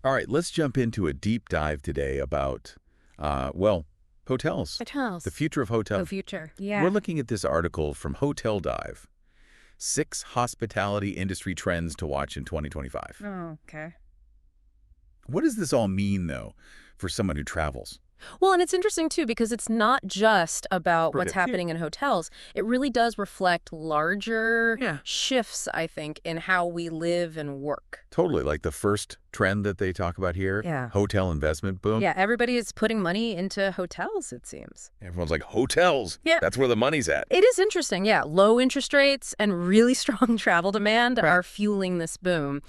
All right, let's jump into a deep dive today about, well, hotels. The Hotels. future of The hotel. future. We're Yeah. looking at this article from Hotel Dive, 6 hospitality industry trends to watch in 2025. Oh, okay. What does this all mean, though, for someone who travels? Well, and it's interesting, too, because it's not just about what's Right. happening in hotels. It really does reflect larger Yeah. shifts, I think, in how we live and work. Totally, like the first trend that they talk about here, Yeah. hotel investment boom. Yeah, everybody is putting money into hotels, it seems. Everyone's like, hotels, Yeah. that's where the money's at. It is interesting, yeah. Low interest rates and really strong travel demand Right. are fueling this boom.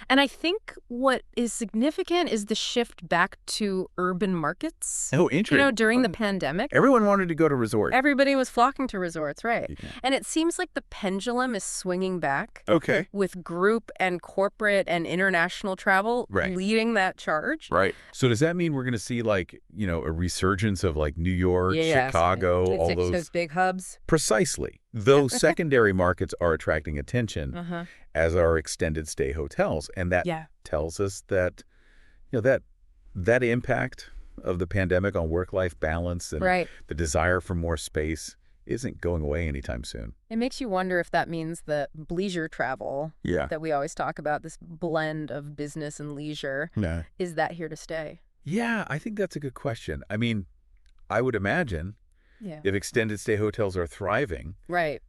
And I think what is significant is the shift back to urban markets. Oh, interesting. During the pandemic, Everyone wanted to go to resort. everybody was flocking to resorts, right? Yeah. And it seems like the pendulum is swinging back Okay. with group and corporate and international travel Right. leading that charge. Right. So does that mean we're going to see like, a resurgence of like New York, Yes. Chicago, It's all like those? those big hubs. Precisely. Those secondary markets are attracting attention, Uh-huh. as are extended stay hotels. And that Yeah. tells us that, that impact of the pandemic on work-life balance and Right. the desire for more space isn't going away anytime soon. It makes you wonder if that means that leisure travel Yeah. that we always talk about, this blend of business and leisure, Yeah. is that here to stay? Yeah, I think that's a good question. I mean, I would imagine Yeah. if extended stay hotels are thriving, Right.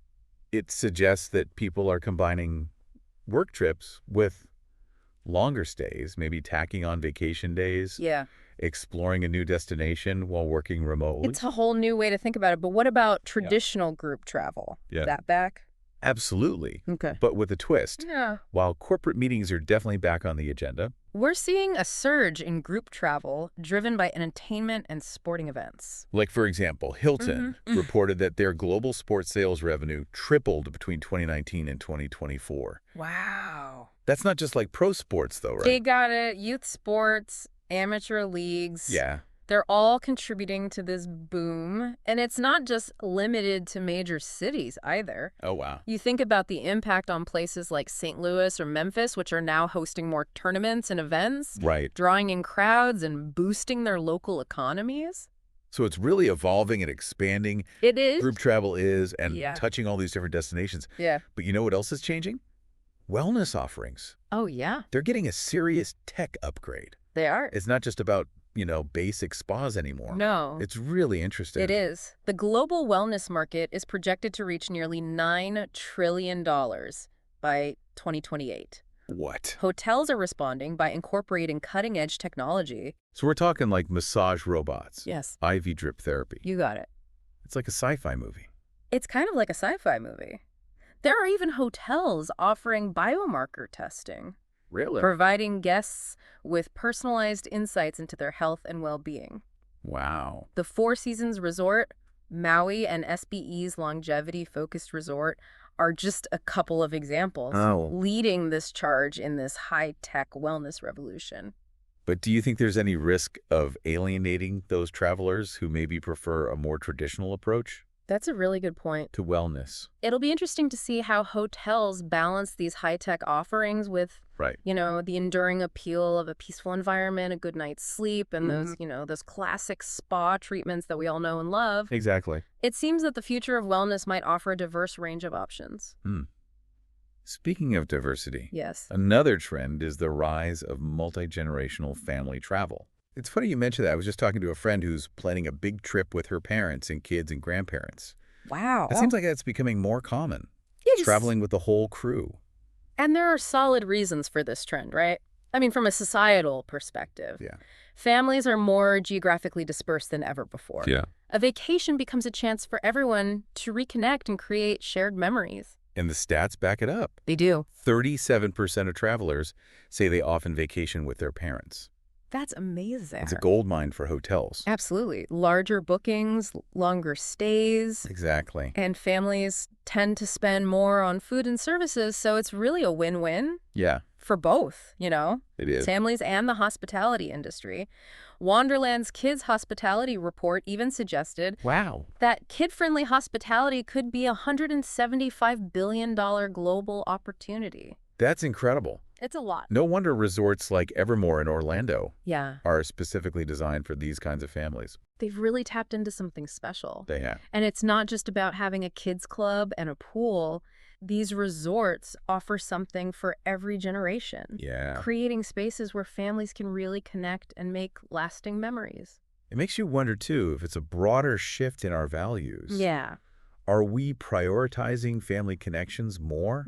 it suggests that people are combining work trips with longer stays, maybe tacking on vacation days, Yeah. exploring a new destination while working remotely. It's a whole new way to think about it. But what about traditional group travel? Yeah. Is that back? Absolutely, Okay. but with a twist. Yeah. While corporate meetings are definitely back on the agenda, We're seeing a surge in group travel driven by entertainment and sporting events. like for example, Hilton Mhm. reported that their global sports sales revenue tripled between 2019 and 2024. Wow. That's not just like pro sports though, They right? got it. Youth sports, amateur leagues. Yeah. They're all contributing to this boom. And it's not just limited to major cities either. Oh, wow. You think about the impact on places like St. Louis or Memphis, which are now hosting more tournaments and events, Right. drawing in crowds and boosting their local economies. So it's really evolving and expanding. It is. Group travel is and Yeah. touching all these different destinations. Yeah. But you know what else is changing? Wellness offerings. Oh, yeah. They're getting a serious tech upgrade. They are. It's not just about, basic spas anymore. No. It's really interesting. It is. The global wellness market is projected to reach nearly $9 trillion by 2028. What? Hotels are responding by incorporating cutting-edge technology. So we're talking like massage robots, Yes, IV drip therapy. you got it. It's like a sci-fi movie. It's kind of like a sci-fi movie. There are even hotels offering biomarker testing, Really? providing guests with personalized insights into their health and well-being. Wow. The Four Seasons Resort, Maui, and SBE's longevity-focused resort are just a couple of examples Oh. leading this charge in this high-tech wellness revolution. But do you think there's any risk of alienating those travelers who maybe prefer a more traditional approach That's a really good point. to wellness? It'll be interesting to see how hotels balance these high-tech offerings with, Right. the enduring appeal of a peaceful environment, a good night's sleep, and those classic spa treatments that we all know and love. Exactly. It seems that the future of wellness might offer a diverse range of options. Speaking of diversity, Yes. another trend is the rise of multi-generational family travel. It's funny you mentioned that. I was just talking to a friend who's planning a big trip with her parents and kids and grandparents. Wow. It seems like that's becoming more common, Yes. traveling with the whole crew. And there are solid reasons for this trend, right? I mean, from a societal perspective. Yeah. Families are more geographically dispersed than ever before. A vacation becomes a chance for everyone to reconnect and create shared memories. And the stats back it up. They do. 37% of travelers say they often vacation with their parents. That's amazing. It's a gold mine for hotels. Absolutely. Larger bookings, longer stays, Exactly. and families tend to spend more on food and services, so it's really a win-win Yeah, for both, it is. families and the hospitality industry. Wonderland's Kids Hospitality Report even suggested Wow. that kid-friendly hospitality could be a $175 billion global opportunity. That's incredible. It's a lot. No wonder resorts like Evermore in Orlando Yeah. are specifically designed for these kinds of families. They've really tapped into something special. They have. And it's not just about having a kids club and a pool. These resorts offer something for every generation. Yeah. Creating spaces where families can really connect and make lasting memories. It makes you wonder, too, if it's a broader shift in our values. Yeah. Are we prioritizing family connections more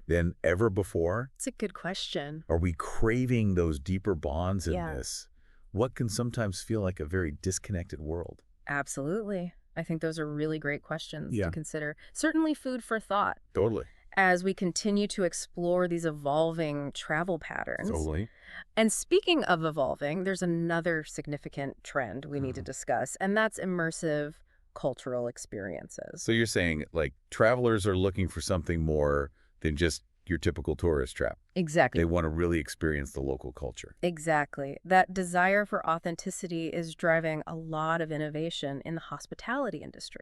than ever before? It's a good question. Are we craving those deeper bonds in Yeah. this? What can sometimes feel like a very disconnected world? Absolutely. I think those are really great questions Yeah. to consider. Certainly food for thought Totally. as we continue to explore these evolving travel patterns. Totally. And speaking of evolving, there's another significant trend we need to discuss, and that's immersive cultural experiences. So you're saying, like, travelers are looking for something more than just your typical tourist trap. Exactly. They want to really experience the local culture. Exactly. That desire for authenticity is driving a lot of innovation in the hospitality industry.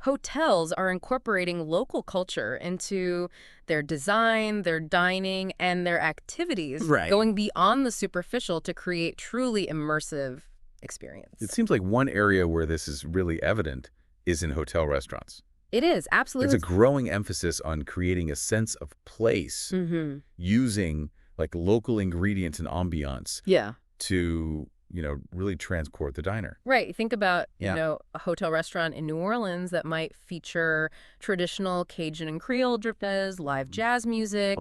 Hotels are incorporating local culture into their design, their dining, and their activities, going beyond the superficial to create truly immersive experience. It seems like one area where this is really evident is in hotel restaurants. It is, absolutely. There's a growing emphasis on creating a sense of place using like local ingredients and ambiance to, really transport the diner. Right. Think about, Yeah. a hotel restaurant in New Orleans that might feature traditional Cajun and Creole dishes, live jazz music,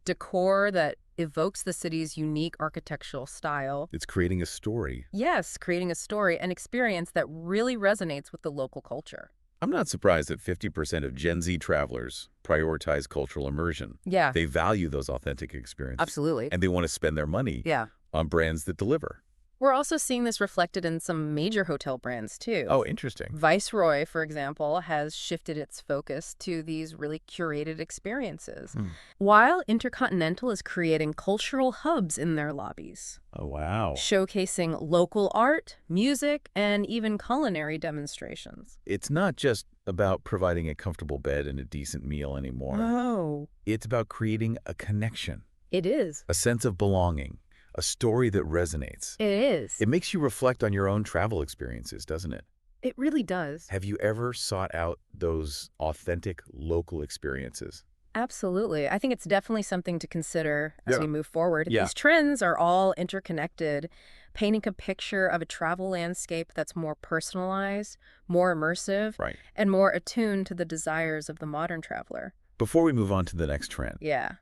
decor that evokes the city's unique architectural style. It's creating a story. Yes, creating a story, an experience that really resonates with the local culture. I'm not surprised that 50% of Gen Z travelers prioritize cultural immersion. Yeah, They value those authentic experiences. absolutely. And they want to spend their money Yeah. on brands that deliver. We're also seeing this reflected in some major hotel brands, too. Oh, interesting. Viceroy, for example, has shifted its focus to these really curated experiences, while Intercontinental is creating cultural hubs in their lobbies, Oh, wow. showcasing local art, music, and even culinary demonstrations. It's not just about providing a comfortable bed and a decent meal anymore. Oh, It's about creating a connection, it is. a sense of belonging, a story that resonates. It is. It makes you reflect on your own travel experiences, doesn't it? It really does. Have you ever sought out those authentic local experiences? Absolutely. I think it's definitely something to consider as Yeah. we move forward. Yeah. These trends are all interconnected, painting a picture of a travel landscape that's more personalized, more immersive, Right. and more attuned to the desires of the modern traveler. Before we move on to the next trend, Yeah.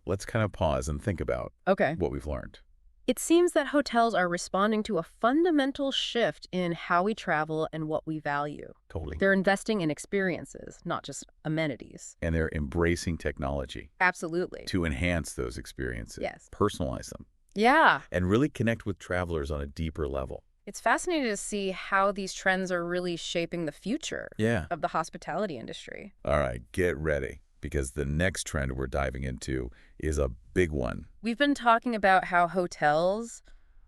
let's kind of pause and think about Okay. what we've learned. It seems that hotels are responding to a fundamental shift in how we travel and what we value. Totally. They're investing in experiences, not just amenities. And they're embracing technology Absolutely. to enhance those experiences, Yes. personalize them, Yeah. and really connect with travelers on a deeper level. It's fascinating to see how these trends are really shaping the future Yeah. of the hospitality industry. All right, get ready, because the next trend we're diving into is a big one. We've been talking about how hotels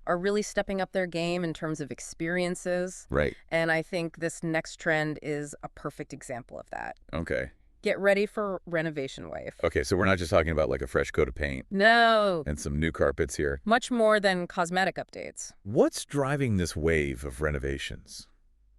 are really stepping up their game in terms of experiences, Right. and I think this next trend is a perfect example of that. Okay. Get ready for renovation wave. Okay, so we're not just talking about like a fresh coat of paint No, and some new carpets here. much more than cosmetic updates. What's driving this wave of renovations?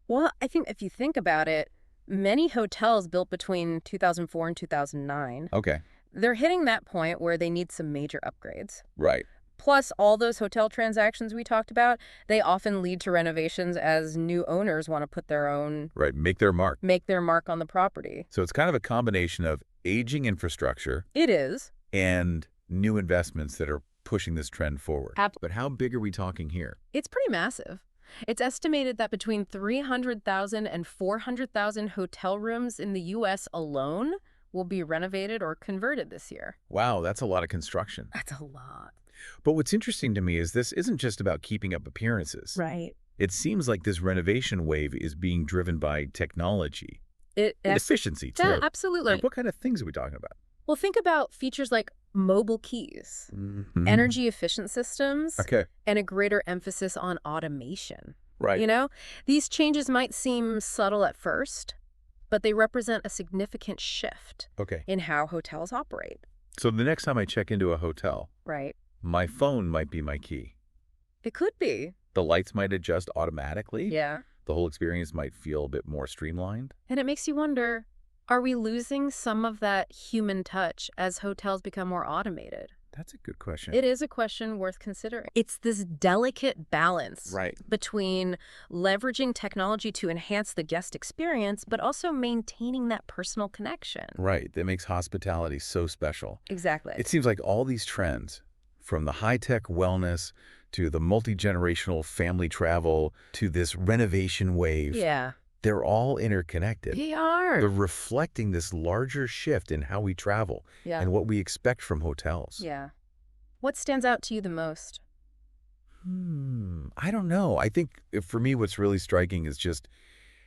Well, I think if you think about it, many hotels built between 2004 and 2009, Okay. they're hitting that point where they need some major upgrades. Right. Plus, all those hotel transactions we talked about, they often lead to renovations as new owners want to put their own, Right. Make their mark. make their mark on the property. So it's kind of a combination of aging infrastructure It is. and new investments that are pushing this trend forward. Ab- But how big are we talking here? It's pretty massive. It's estimated that between 300,000 and 400,000 hotel rooms in the U.S. alone will be renovated or converted this year. Wow, that's a lot of construction. That's a lot. But what's interesting to me is this isn't just about keeping up appearances. Right. It seems like this renovation wave is being driven by technology and efficiency, too. Yeah, absolutely. Like, what kind of things are we talking about? Well, think about features like mobile keys, energy efficient systems, Okay. and a greater emphasis on automation. Right. You know, these changes might seem subtle at first, but they represent a significant shift Okay. in how hotels operate. So the next time I check into a hotel, Right. my phone might be my key. It could be. The lights might adjust automatically. Yeah. The whole experience might feel a bit more streamlined. And it makes you wonder, are we losing some of that human touch as hotels become more automated? That's a good question. It is a question worth considering. It's this delicate balance between leveraging technology to enhance the guest experience, but also maintaining that personal connection. Right. That makes hospitality so special. Exactly. It seems like all these trends, from the high-tech wellness to the multi-generational family travel to this renovation wave, they're all interconnected. They are. They're reflecting this larger shift in how we travel and what we expect from hotels. Yeah. What stands out to you the most? I don't know. I think for me, what's really striking is just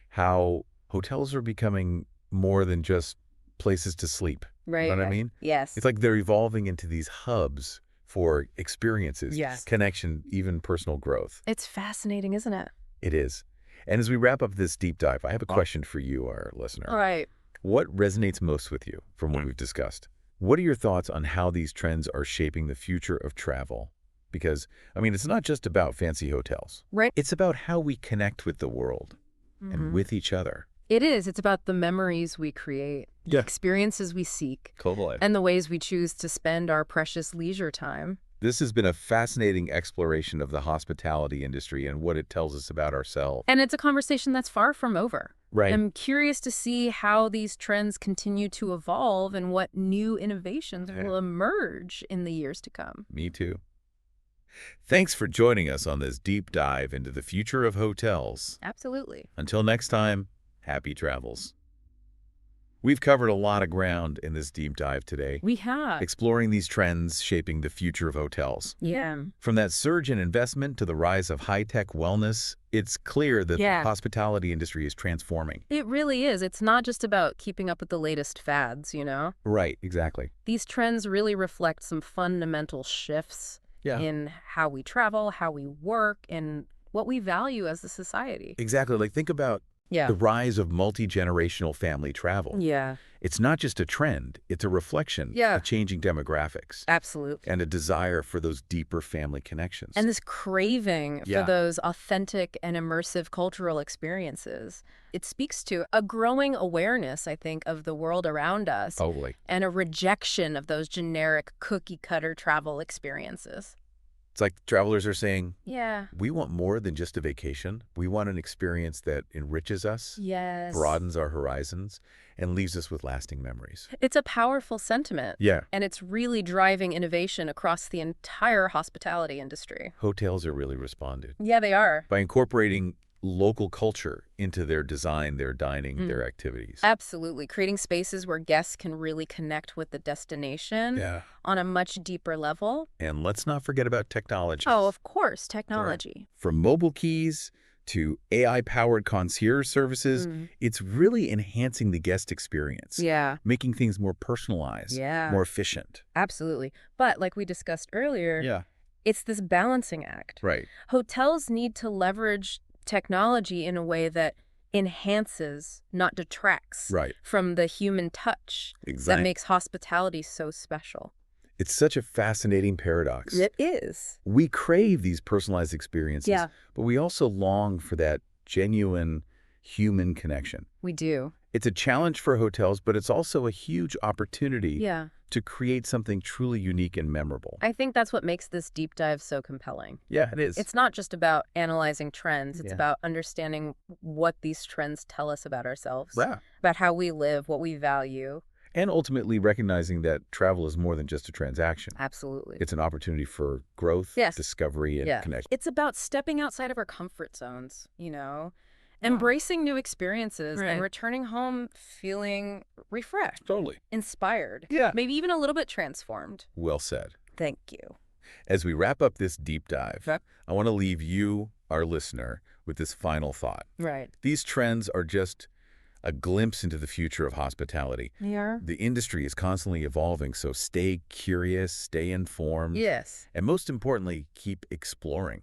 how hotels are becoming more than just places to sleep. Right. You know what I mean? Yes. It's like they're evolving into these hubs for experiences, connection, even personal growth. It's fascinating, isn't it? It is. And as we wrap up this deep dive, I have a question for you, our listener. All right. What resonates most with you from what we've discussed? What are your thoughts on how these trends are shaping the future of travel? Because, I mean, it's not just about fancy hotels. Right. It's about how we connect with the world and with each other. It is. It's about the memories we create, the experiences we seek, and the ways we choose to spend our precious leisure time. This has been a fascinating exploration of the hospitality industry and what it tells us about ourselves. And it's a conversation that's far from over. Right. I'm curious to see how these trends continue to evolve and what new innovations will emerge in the years to come. Me too. Thanks for joining us on this deep dive into the future of hotels. Absolutely. Until next time, happy travels. We've covered a lot of ground in this deep dive today. We have. Exploring these trends shaping the future of hotels. Yeah. From that surge in investment to the rise of high-tech wellness, it's clear that the hospitality industry is transforming. It really is. It's not just about keeping up with the latest fads, you know? Right, exactly. These trends really reflect some fundamental shifts in how we travel, how we work, and what we value as a society. Exactly. Like, think about the rise of multi-generational family travel. Yeah. It's not just a trend, it's a reflection of changing demographics. Absolutely. And a desire for those deeper family connections. And this craving for those authentic and immersive cultural experiences. It speaks to a growing awareness, I think, of the world around us. Totally. And a rejection of those generic cookie-cutter travel experiences. It's like travelers are saying, yeah, we want more than just a vacation. We want an experience that enriches us, broadens our horizons, and leaves us with lasting memories. It's a powerful sentiment. Yeah. And it's really driving innovation across the entire hospitality industry. Hotels are really responded. Yeah, they are. By incorporating local culture into their design, their dining, their activities. Absolutely. Creating spaces where guests can really connect with the destination on a much deeper level. And let's not forget about technology. Oh, of course, technology. Right. From mobile keys to AI-powered concierge services, it's really enhancing the guest experience. Yeah. Making things more personalized, more efficient. Absolutely. But like we discussed earlier, it's this balancing act. Right. Hotels need to leverage technology in a way that enhances, not detracts from the human touch that makes hospitality so special. It's such a fascinating paradox. It is. We crave these personalized experiences, but we also long for that genuine human connection. We do. It's a challenge for hotels, but it's also a huge opportunity to create something truly unique and memorable. I think that's what makes this deep dive so compelling. Yeah, it is. It's not just about analyzing trends. It's about understanding what these trends tell us about ourselves, about how we live, what we value. And ultimately recognizing that travel is more than just a transaction. Absolutely. It's an opportunity for growth, discovery, and connection. It's about stepping outside of our comfort zones, you know, embracing new experiences and returning home feeling refreshed. Totally. Inspired. Maybe even a little bit transformed. Well said. Thank you. As we wrap up this deep dive, I want to leave you, our listener, with this final thought. These trends are just a glimpse into the future of hospitality. They are. The industry is constantly evolving, so stay curious, stay informed. Yes. And most importantly, keep exploring.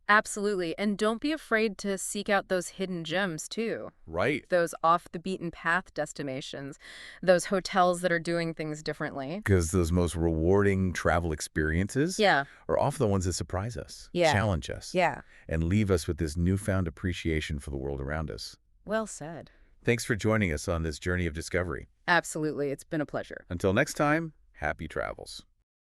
Absolutely. And don't be afraid to seek out those hidden gems, too. Right. Those off-the-beaten-path destinations, those hotels that are doing things differently. Because those most rewarding travel experiences Yeah. are often the ones that surprise us, Yeah. challenge us, Yeah. and leave us with this newfound appreciation for the world around us. Well said. Thanks for joining us on this journey of discovery. Absolutely. It's been a pleasure. Until next time, happy travels.